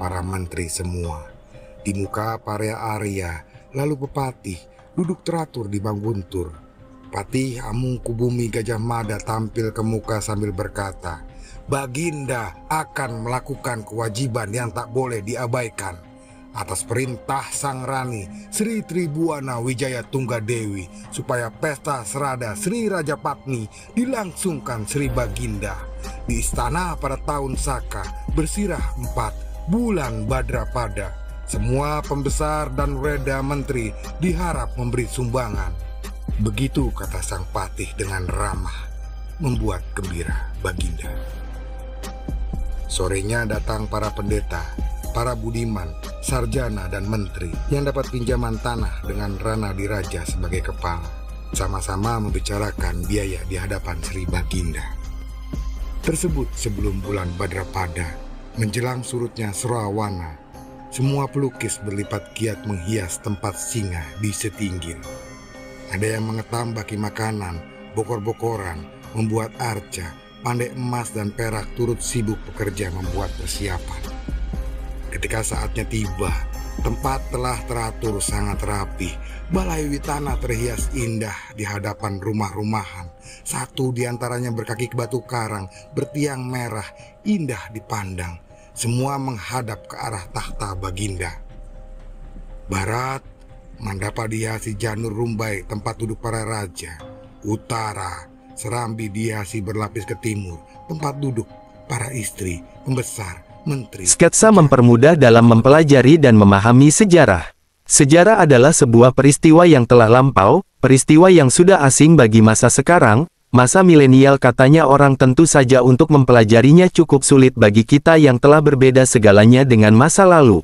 para menteri semua. Di muka para Arya, lalu Bupati duduk teratur di bang guntur. Patih Amungkubumi Gajah Mada tampil ke muka sambil berkata, "Baginda akan melakukan kewajiban yang tak boleh diabaikan. Atas perintah Sang Rani Sri Tribuana Wijaya Tunggadewi supaya pesta serada Sri Rajapatni dilangsungkan Sri Baginda di istana pada tahun Saka bersirah 4 bulan Badrapada. Semua pembesar dan reda menteri diharap memberi sumbangan." Begitu kata sang patih dengan ramah, membuat gembira Baginda. Sorenya datang para pendeta, para budiman, sarjana dan menteri yang dapat pinjaman tanah dengan Rana Diraja sebagai kepala. Sama-sama membicarakan biaya di hadapan Sri Baginda. Tersebut sebelum bulan Badrapada, menjelang surutnya Surawana, semua pelukis berlipat giat menghias tempat singa di Setinggil. Ada yang mengetam baki makanan, bokor-bokoran, membuat arca, pandai emas dan perak turut sibuk bekerja membuat persiapan. Ketika saatnya tiba, tempat telah teratur sangat rapi. Balai Witana terhias indah di hadapan rumah-rumahan. Satu di antaranya berkaki batu karang, bertiang merah, indah dipandang. Semua menghadap ke arah tahta Baginda. Barat, Mandapa dihiasi janur rumbai tempat duduk para raja. Utara, Serambi dihiasi berlapis ke timur, tempat duduk para istri, pembesar, menteri. Sketsa mempermudah dalam mempelajari dan memahami sejarah. Sejarah adalah sebuah peristiwa yang telah lampau, peristiwa yang sudah asing bagi masa sekarang, masa milenial katanya orang tentu saja untuk mempelajarinya cukup sulit bagi kita yang telah berbeda segalanya dengan masa lalu.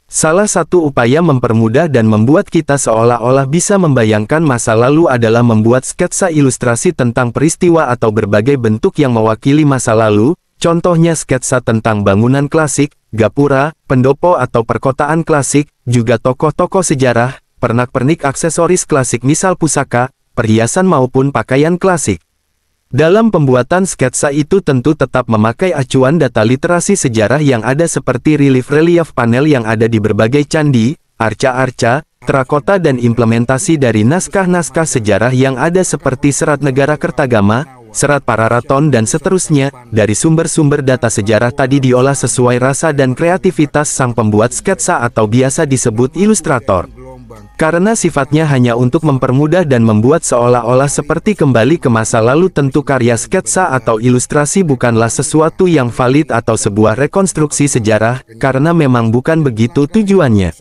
Salah satu upaya mempermudah dan membuat kita seolah-olah bisa membayangkan masa lalu adalah membuat sketsa ilustrasi tentang peristiwa atau berbagai bentuk yang mewakili masa lalu, contohnya sketsa tentang bangunan klasik, gapura, pendopo atau perkotaan klasik, juga tokoh-tokoh sejarah, pernak-pernik aksesoris klasik misal pusaka, perhiasan maupun pakaian klasik. Dalam pembuatan sketsa itu tentu tetap memakai acuan data literasi sejarah yang ada seperti relief-relief panel yang ada di berbagai candi, arca-arca, terakota dan implementasi dari naskah-naskah sejarah yang ada seperti Serat Negara Kertagama, Serat Pararaton dan seterusnya. Dari sumber-sumber data sejarah tadi diolah sesuai rasa dan kreativitas sang pembuat sketsa atau biasa disebut ilustrator. Karena sifatnya hanya untuk mempermudah dan membuat seolah-olah seperti kembali ke masa lalu, tentu karya sketsa atau ilustrasi bukanlah sesuatu yang valid atau sebuah rekonstruksi sejarah, karena memang bukan begitu tujuannya.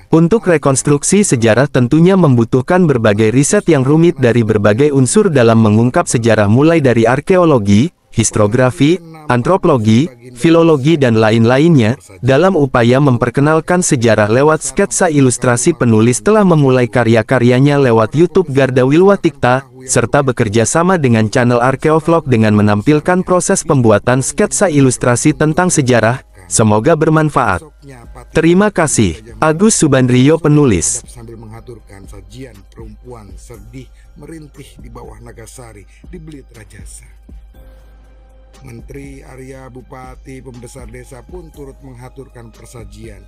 Untuk rekonstruksi sejarah tentunya membutuhkan berbagai riset yang rumit dari berbagai unsur dalam mengungkap sejarah mulai dari arkeologi, historiografi, antropologi, filologi dan lain-lainnya. Dalam upaya memperkenalkan sejarah lewat sketsa ilustrasi, penulis telah memulai karya-karyanya lewat YouTube Garda Wilwatikta, serta bekerja sama dengan channel Arkeovlog dengan menampilkan proses pembuatan sketsa ilustrasi tentang sejarah. Semoga bermanfaat. Terima kasih. Agus Subandrio, penulis. Sambil mengaturkan sajian perempuan sedih merintih di bawah Nagasari di Belit Rajasa. Menteri, Arya, bupati, pembesar desa pun turut mengaturkan persajian.